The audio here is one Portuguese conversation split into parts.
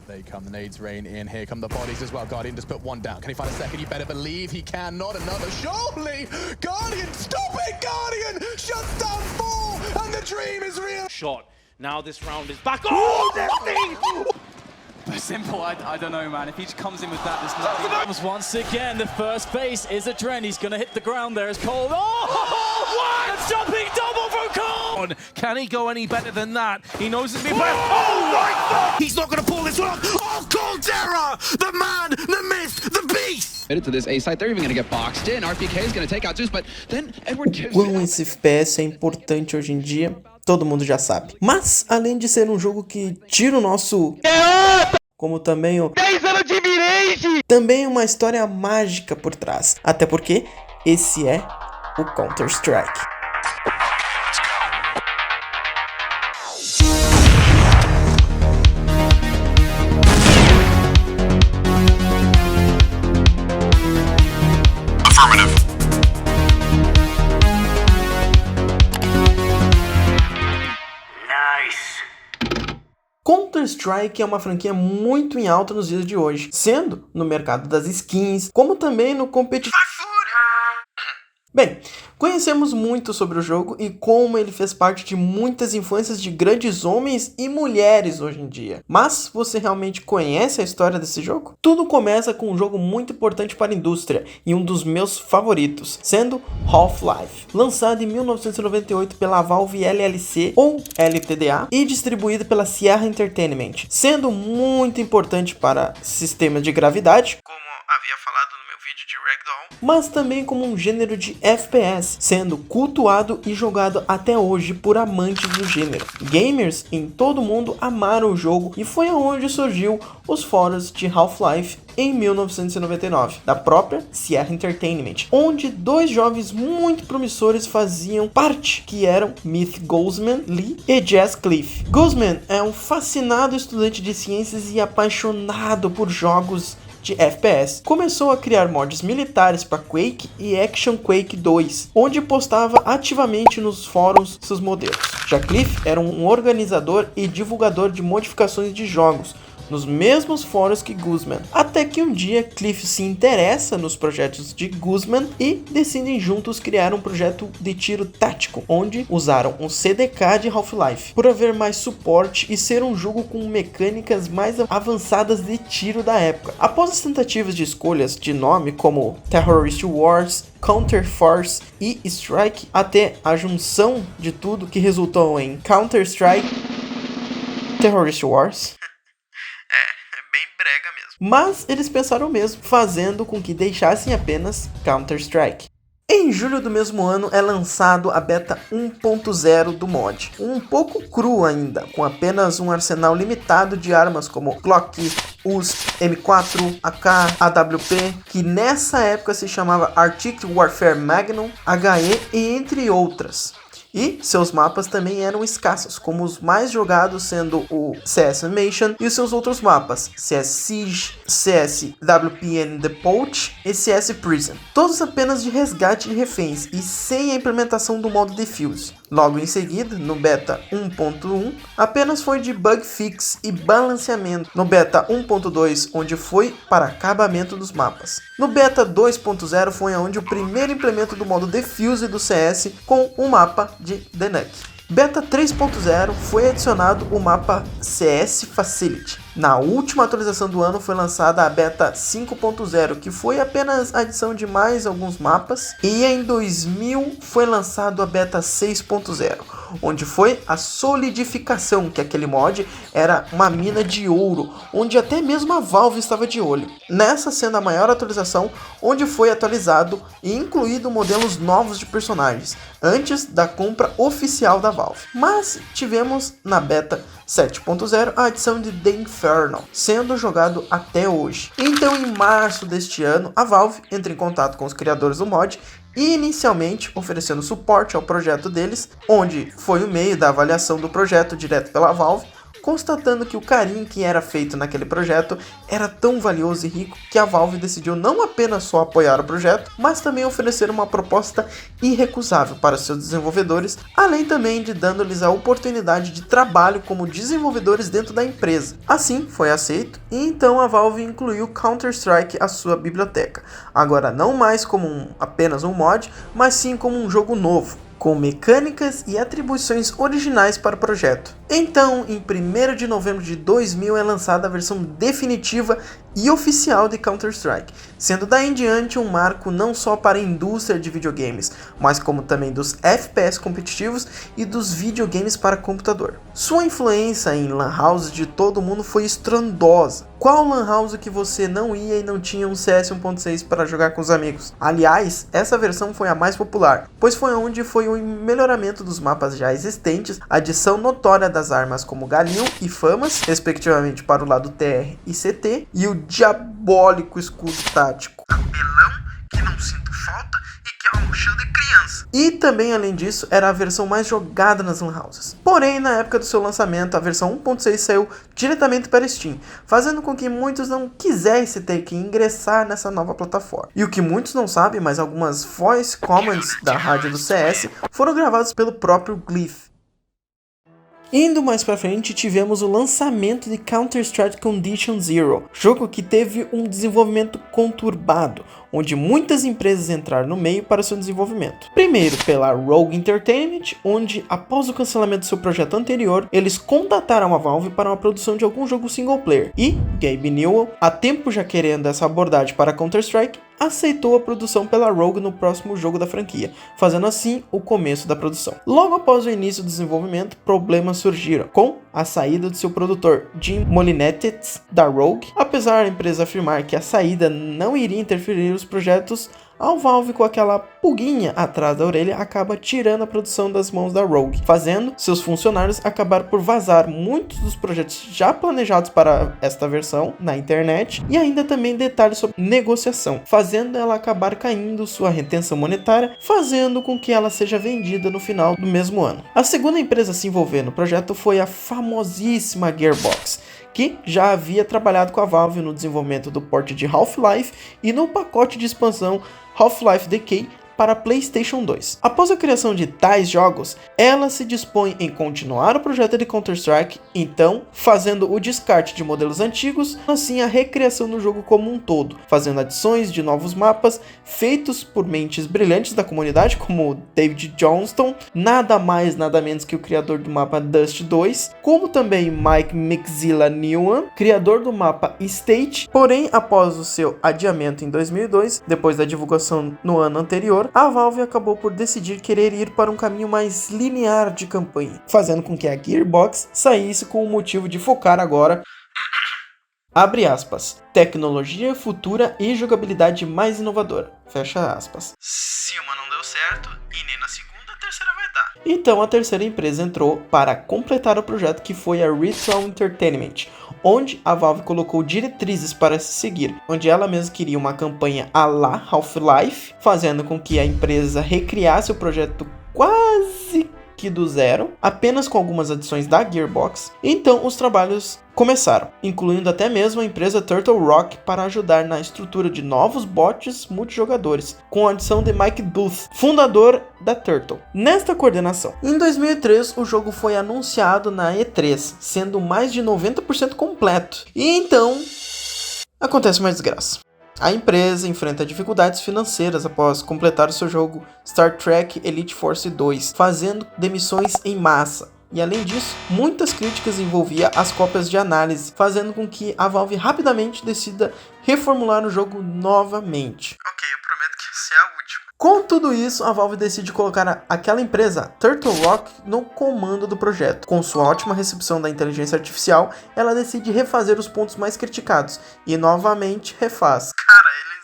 They come, the nades rain in. Here come the bodies as well. Guardian just put one down. Can he find a second? You better believe he can. Not another. Surely! Guardian, stop it, Guardian! Shuts down 4, and the dream is real. Shot. Now this round is back. Oh, Destiny! Simple, I don't know, man. If he just comes in with that, there's nothing. Once again, the first base is a Dren. He's going to hit the ground there as Cole. Oh, what? A jumping double from Cole! Can he go any better than that? He knows it's been better. Oh, right foot! He's not going to pull this one off. Oh, Caldera! The man, the myth, the beast! To this A site, they're even going to get boxed in. RPK is going to take out Zeus, but then Edward gives Quão esse FPS é importante hoje em dia, todo mundo já sabe. Mas, além de ser um jogo que tira o nosso... como também o... 10 anos de mirage! Também uma história mágica por trás. Até porque esse é o Counter-Strike. Counter-Strike é uma franquia muito em alta nos dias de hoje, sendo no mercado das skins, como também no competitivo. Bem, conhecemos muito sobre o jogo e como ele fez parte de muitas infâncias de grandes homens e mulheres hoje em dia. Mas você realmente conhece a história desse jogo? Tudo começa com um jogo muito importante para a indústria e um dos meus favoritos, sendo Half-Life, lançado em 1998 pela Valve LLC ou LTDA e distribuído pela Sierra Entertainment, sendo muito importante para sistemas de gravidade, como havia falado no meu vídeo de Ragdoll, mas também como um gênero de FPS, sendo cultuado e jogado até hoje por amantes do gênero. Gamers em todo o mundo amaram o jogo e foi aonde surgiu os fóruns de Half-Life em 1999, da própria Sierra Entertainment, onde dois jovens muito promissores faziam parte, que eram Myth Guzman Lee e Jazz Cliff. Guzman é um fascinado estudante de ciências e apaixonado por jogos de FPS. Começou a criar mods militares para Quake e Action Quake 2, onde postava ativamente nos fóruns seus modelos. Já Cliff era um organizador e divulgador de modificações de jogos, nos mesmos fóruns que Guzman. Até que um dia Cliff se interessa nos projetos de Guzman e decidem juntos criar um projeto de tiro tático, onde usaram um CDK de Half-Life, por haver mais suporte e ser um jogo com mecânicas mais avançadas de tiro da época. Após as tentativas de escolhas de nome como Terrorist Wars, Counter Force e Strike, até a junção de tudo que resultou em Counter-Strike, Terrorist Wars, mas eles pensaram o mesmo, fazendo com que deixassem apenas Counter-Strike. Em julho do mesmo ano é lançado a beta 1.0 do mod, um pouco cru ainda, com apenas um arsenal limitado de armas como Glock, US, M4, AK, AWP, que nessa época se chamava Arctic Warfare Magnum, HE e entre outras. E seus mapas também eram escassos, como os mais jogados sendo o CS Animation e os seus outros mapas, CS Siege, CS WPN The Poach e CS Prison. Todos apenas de resgate de reféns e sem a implementação do modo Defuse. Logo em seguida, no beta 1.1, apenas foi de bug fix e balanceamento. No beta 1.2, onde foi para acabamento dos mapas. No beta 2.0 foi onde o primeiro implemento do modo Defuse do CS com o mapa de The Nuke. Beta 3.0 foi adicionado o mapa CS Facility. Na última atualização do ano foi lançada a Beta 5.0, que foi apenas a adição de mais alguns mapas. E em 2000 foi lançado a Beta 6.0, onde foi a solidificação, que aquele mod era uma mina de ouro, onde até mesmo a Valve estava de olho. Nessa sendo a maior atualização, onde foi atualizado e incluído modelos novos de personagens, antes da compra oficial da Valve. Mas tivemos na Beta 7.0 a adição de The Inferno, sendo jogado até hoje. Então em março deste ano, a Valve entra em contato com os criadores do mod e inicialmente oferecendo suporte ao projeto deles, onde foi o meio da avaliação do projeto direto pela Valve, constatando que o carinho que era feito naquele projeto era tão valioso e rico que a Valve decidiu não apenas só apoiar o projeto, mas também oferecer uma proposta irrecusável para seus desenvolvedores, além também de dando-lhes a oportunidade de trabalho como desenvolvedores dentro da empresa. Assim, foi aceito e então a Valve incluiu Counter-Strike à sua biblioteca, agora não mais como apenas um mod, mas sim como um jogo novo, com mecânicas e atribuições originais para o projeto. Então, em 1º de novembro de 2000 é lançada a versão definitiva e oficial de Counter-Strike, sendo daí em diante um marco não só para a indústria de videogames, mas como também dos FPS competitivos e dos videogames para computador. Sua influência em lan houses de todo mundo foi estrondosa. Qual lan house que você não ia e não tinha um CS 1.6 para jogar com os amigos? Aliás, essa versão foi a mais popular, pois foi onde foi o melhoramento dos mapas já existentes, adição notória das armas como Galil e Famas, respectivamente para o lado TR e CT, e o diabólico escudo tático Apelão, que não sinto falta e que é uma mochila de criança. E também, além disso, era a versão mais jogada nas lan houses. Porém, na época do seu lançamento, a versão 1.6 saiu diretamente para Steam, fazendo com que muitos não quisessem ter que ingressar nessa nova plataforma. E o que muitos não sabem, mas algumas voice commands da rádio do CS foram gravadas pelo próprio Glyph. Indo mais pra frente, tivemos o lançamento de Counter-Strike Condition Zero, jogo que teve um desenvolvimento conturbado, onde muitas empresas entraram no meio para seu desenvolvimento. Primeiro pela Rogue Entertainment, onde após o cancelamento do seu projeto anterior, eles contataram a Valve para uma produção de algum jogo single player, e Gabe Newell, há tempo já querendo essa abordagem para Counter-Strike, aceitou a produção pela Rogue no próximo jogo da franquia, fazendo assim o começo da produção. Logo após o início do desenvolvimento, problemas surgiram, com a saída do seu produtor Jim Molinetes da Rogue. Apesar da empresa afirmar que a saída não iria interferir nos projetos, a Valve, com aquela pulguinha atrás da orelha, acaba tirando a produção das mãos da Rogue, fazendo seus funcionários acabar por vazar muitos dos projetos já planejados para esta versão na internet, e ainda também detalhes sobre negociação, fazendo ela acabar caindo sua retenção monetária, fazendo com que ela seja vendida no final do mesmo ano. A segunda empresa a se envolver no projeto foi a famosíssima Gearbox, que já havia trabalhado com a Valve no desenvolvimento do port de Half-Life e no pacote de expansão Half-Life Decay para PlayStation 2. Após a criação de tais jogos, ela se dispõe em continuar o projeto de Counter-Strike, então fazendo o descarte de modelos antigos, assim a recriação do jogo como um todo, fazendo adições de novos mapas feitos por mentes brilhantes da comunidade como David Johnston, nada mais nada menos que o criador do mapa Dust 2, como também Mike Mixilla-Newan, criador do mapa State. Porém, após o seu adiamento em 2002, depois da divulgação no ano anterior, a Valve acabou por decidir querer ir para um caminho mais linear de campanha, fazendo com que a Gearbox saísse com o motivo de focar agora, abre aspas, tecnologia futura e jogabilidade mais inovadora, fecha aspas. Se uma não deu certo, e nem na segunda, a terceira vai dar. Então a terceira empresa entrou para completar o projeto, que foi a Ritual Entertainment, onde a Valve colocou diretrizes para se seguir, onde ela mesma queria uma campanha à la Half-Life, fazendo com que a empresa recriasse o projeto quase que do zero, apenas com algumas adições da Gearbox. Então os trabalhos começaram, incluindo até mesmo a empresa Turtle Rock para ajudar na estrutura de novos bots multijogadores, com a adição de Mike Booth, fundador da Turtle, nesta coordenação. Em 2003, o jogo foi anunciado na E3, sendo mais de 90% completo. E então, acontece uma desgraça. A empresa enfrenta dificuldades financeiras após completar o seu jogo Star Trek Elite Force 2, fazendo demissões em massa. E além disso, muitas críticas envolviam as cópias de análise, fazendo com que a Valve rapidamente decida reformular o jogo novamente. Ok, eu prometo que essa é a última. Com tudo isso, a Valve decide colocar aquela empresa, Turtle Rock, no comando do projeto. Com sua ótima recepção da inteligência artificial, ela decide refazer os pontos mais criticados, e novamente refaz. Cara, eles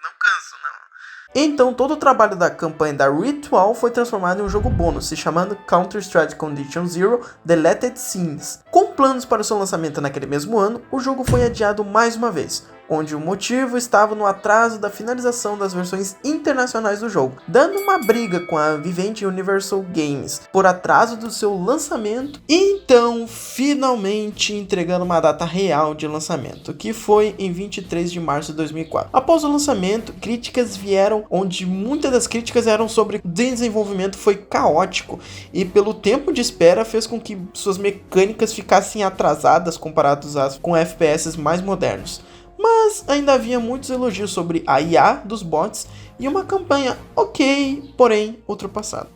não cansam, não. Então todo o trabalho da campanha da Ritual foi transformado em um jogo bônus, se chamando Counter-Strike Condition Zero Deleted Scenes. Com planos para o seu lançamento naquele mesmo ano, o jogo foi adiado mais uma vez. onde o motivo estava no atraso da finalização das versões internacionais do jogo, dando uma briga com a Vivendi Universal Games por atraso do seu lançamento, e então finalmente entregando uma data real de lançamento, que foi em 23 de março de 2004. Após o lançamento, críticas vieram onde muitas das críticas eram sobre o desenvolvimento foi caótico e pelo tempo de espera fez com que suas mecânicas ficassem atrasadas comparadas com FPS mais modernos. Mas ainda havia muitos elogios sobre a IA dos bots e uma campanha ok, porém ultrapassada.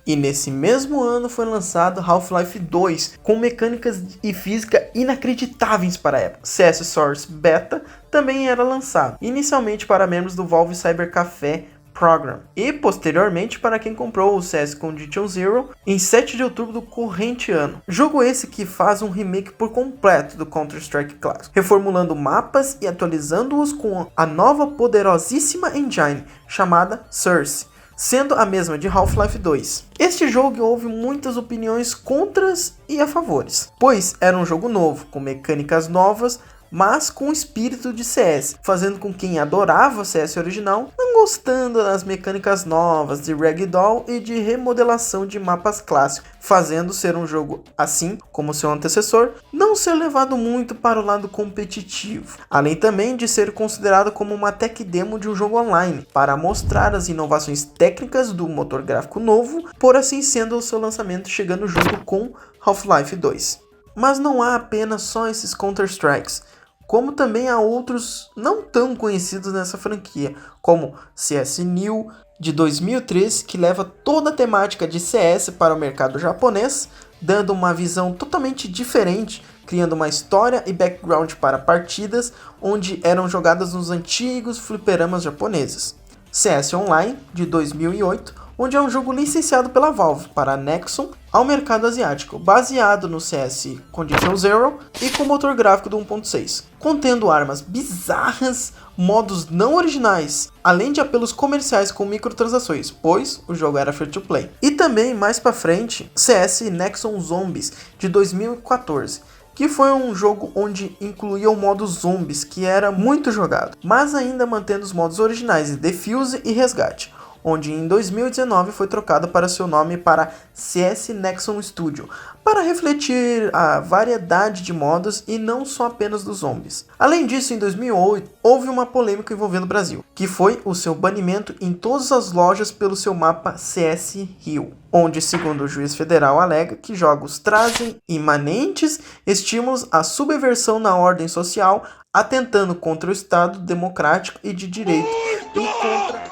E nesse mesmo ano foi lançado Half-Life 2, com mecânicas e física inacreditáveis para a época. CS Source Beta também era lançado, inicialmente para membros do Valve Cyber Café Program, e posteriormente para quem comprou o CS Condition Zero em 7 de outubro do corrente ano. Jogo esse que faz um remake por completo do Counter-Strike clássico, reformulando mapas e atualizando-os com a nova poderosíssima engine chamada Source, sendo a mesma de Half-Life 2. Este jogo houve muitas opiniões contras e a favores, pois era um jogo novo, com mecânicas novas, mas com o espírito de CS, fazendo com quem adorava o CS original não gostando das mecânicas novas de Ragdoll e de remodelação de mapas clássicos, fazendo ser um jogo, assim como seu antecessor, não ser levado muito para o lado competitivo, além também de ser considerado como uma tech demo de um jogo online, para mostrar as inovações técnicas do motor gráfico novo, por assim sendo o seu lançamento chegando junto com Half-Life 2. Mas não há apenas só esses Counter-Strikes, como também há outros não tão conhecidos nessa franquia, como CS New de 2003, que leva toda a temática de CS para o mercado japonês, dando uma visão totalmente diferente, criando uma história e background para partidas onde eram jogadas nos antigos fliperamas japoneses. CS Online de 2008, onde é um jogo licenciado pela Valve para a Nexon ao mercado asiático, baseado no CS Condition Zero e com motor gráfico do 1.6, contendo armas bizarras, modos não originais, além de apelos comerciais com microtransações, pois o jogo era free to play. E também, mais pra frente, CS Nexon Zombies de 2014, que foi um jogo onde incluía o modo Zombies, que era muito jogado, mas ainda mantendo os modos originais de Defuse e Resgate, onde em 2019 foi trocado para seu nome para CS Nexon Studio, para refletir a variedade de modos e não só apenas dos zombies. Além disso, em 2008, houve uma polêmica envolvendo o Brasil, que foi o seu banimento em todas as lojas pelo seu mapa CS Rio, onde, segundo o juiz federal, alega que jogos trazem imanentes estímulos à subversão na ordem social, atentando contra o Estado democrático e de direito e contra...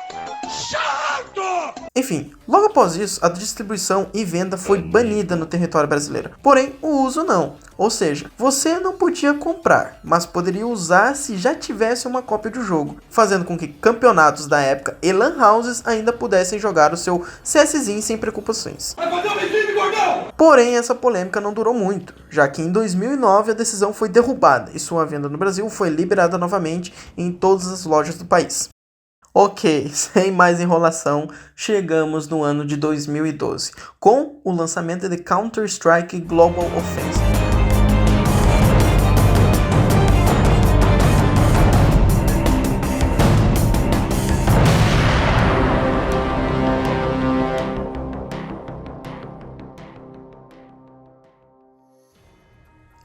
Enfim, logo após isso, a distribuição e venda foi banida no território brasileiro. Porém, o uso não. Ou seja, você não podia comprar, mas poderia usar se já tivesse uma cópia do jogo, fazendo com que campeonatos da época e lan houses ainda pudessem jogar o seu CSzinho sem preocupações. Porém, essa polêmica não durou muito, já que em 2009 a decisão foi derrubada e sua venda no Brasil foi liberada novamente em todas as lojas do país. Ok, sem mais enrolação, chegamos no ano de 2012, com o lançamento de Counter-Strike Global Offensive.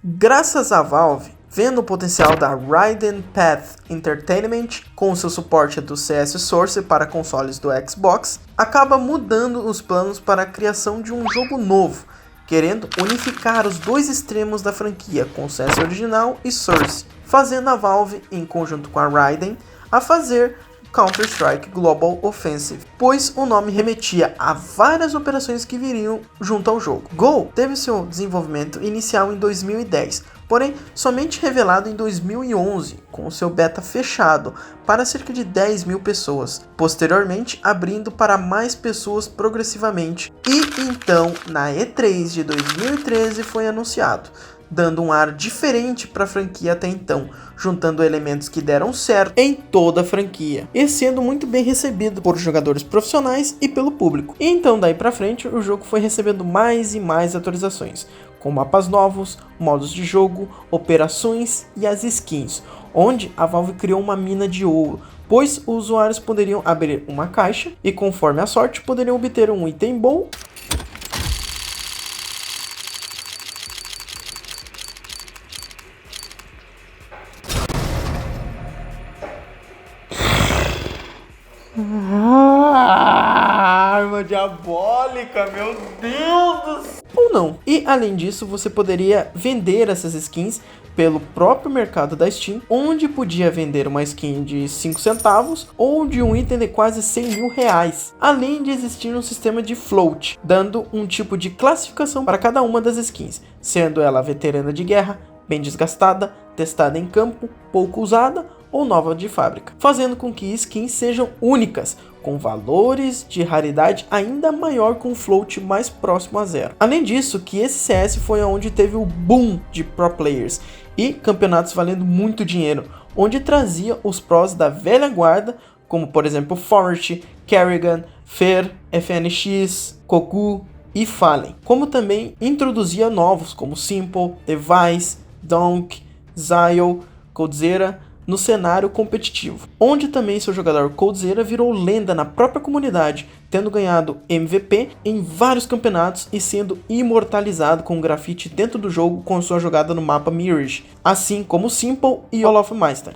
Graças à Valve, vendo o potencial da Raiden Path Entertainment com seu suporte do CS Source para consoles do Xbox, acaba mudando os planos para a criação de um jogo novo, querendo unificar os dois extremos da franquia com o CS original e Source, fazendo a Valve, em conjunto com a Raiden, a fazer Counter-Strike Global Offensive, pois o nome remetia a várias operações que viriam junto ao jogo. Go teve seu desenvolvimento inicial em 2010, porém somente revelado em 2011, com seu beta fechado para cerca de 10 mil pessoas, posteriormente abrindo para mais pessoas progressivamente, e então na E3 de 2013 foi anunciado, dando um ar diferente para a franquia até então, juntando elementos que deram certo em toda a franquia, e sendo muito bem recebido por jogadores profissionais e pelo público. E então daí para frente o jogo foi recebendo mais e mais atualizações, com mapas novos, modos de jogo, operações e as skins, onde a Valve criou uma mina de ouro, pois os usuários poderiam abrir uma caixa e, conforme a sorte, poderiam obter um item bom arma diabólica, meu Deus do céu! Ou não. E além disso, você poderia vender essas skins pelo próprio mercado da Steam, onde podia vender uma skin de 5 centavos ou de um item de quase 100 mil reais, além de existir um sistema de float, dando um tipo de classificação para cada uma das skins, sendo ela veterana de guerra, bem desgastada, testada em campo, pouco usada ou nova de fábrica, fazendo com que skins sejam únicas, com valores de raridade ainda maior, com um float mais próximo a zero. Além disso, que esse CS foi onde teve o boom de pro players e campeonatos valendo muito dinheiro, onde trazia os pros da velha guarda, como por exemplo Forest, Kerrigan, Fer, FNX, Koku e Fallen, como também introduzia novos como Simple, Device, Donk, Zio, Coldzera no cenário competitivo, onde também seu jogador Coldzera virou lenda na própria comunidade, tendo ganhado MVP em vários campeonatos e sendo imortalizado com um grafite dentro do jogo com sua jogada no mapa Mirage, assim como Simple e Olofmeister.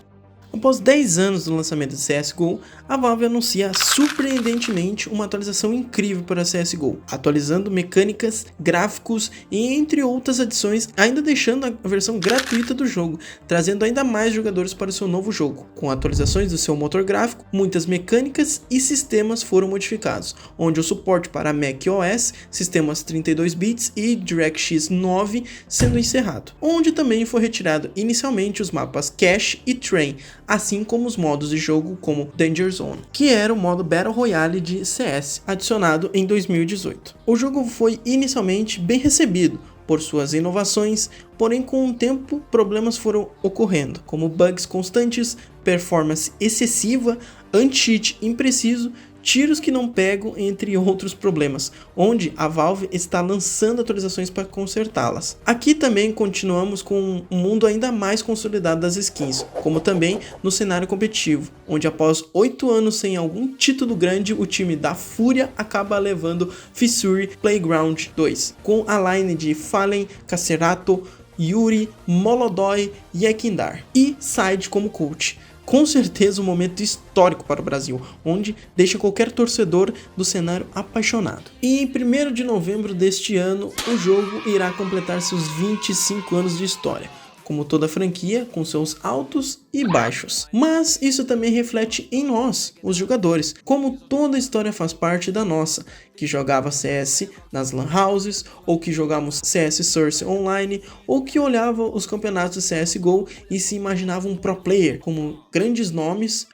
Após 10 anos do lançamento de CSGO, a Valve anuncia surpreendentemente uma atualização incrível para CSGO, atualizando mecânicas, gráficos e entre outras adições, ainda deixando a versão gratuita do jogo, trazendo ainda mais jogadores para o seu novo jogo. Com atualizações do seu motor gráfico, muitas mecânicas e sistemas foram modificados, onde o suporte para macOS, sistemas 32 bits e DirectX 9 sendo encerrado, onde também foi retirado inicialmente os mapas Cache e Train, assim como os modos de jogo como Danger Zone, que era o modo Battle Royale de CS, adicionado em 2018. O jogo foi inicialmente bem recebido por suas inovações, porém com o tempo problemas foram ocorrendo, como bugs constantes, performance excessiva, anti-cheat impreciso, tiros que não pegam, entre outros problemas, onde a Valve está lançando atualizações para consertá-las. Aqui também continuamos com um mundo ainda mais consolidado das skins, como também no cenário competitivo, onde após 8 anos sem algum título grande, o time da Fúria acaba levando Fissure Playground 2, com a line de Fallen, Cacerato, Yuri, Molodói e Ekindar, e Side como coach. Com certeza um momento histórico para o Brasil, onde deixa qualquer torcedor do cenário apaixonado. E em 1º de novembro deste ano, o jogo irá completar seus 25 anos de história, como toda franquia, com seus altos e baixos. Mas isso também reflete em nós, os jogadores, como toda história faz parte da nossa, que jogava CS nas LAN houses, ou que jogávamos CS Source online, ou que olhava os campeonatos de CSGO e se imaginava um pro player, como grandes nomes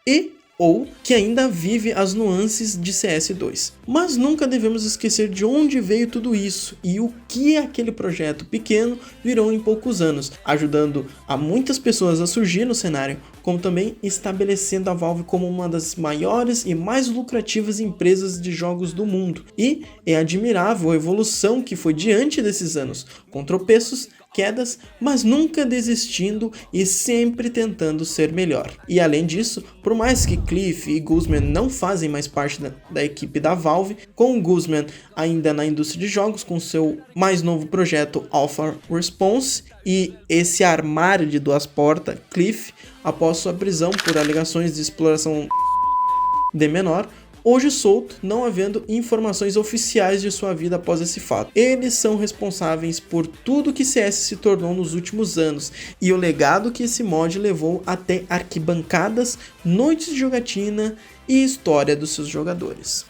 ou que ainda vive as nuances de CS2. Mas nunca devemos esquecer de onde veio tudo isso e o que aquele projeto pequeno virou em poucos anos, ajudando a muitas pessoas a surgir no cenário, como também estabelecendo a Valve como uma das maiores e mais lucrativas empresas de jogos do mundo. E é admirável a evolução que foi diante desses anos, com tropeços, quedas, mas nunca desistindo e sempre tentando ser melhor. E além disso, por mais que Cliff e Guzman não fazem mais parte da equipe da Valve, com o Guzman ainda na indústria de jogos com seu mais novo projeto Alpha Response e esse armário de 2 portas, Cliff, após sua prisão por alegações de exploração de menor, hoje solto, não havendo informações oficiais de sua vida após esse fato. Eles são responsáveis por tudo que CS se tornou nos últimos anos e o legado que esse mod levou até arquibancadas, noites de jogatina e história dos seus jogadores.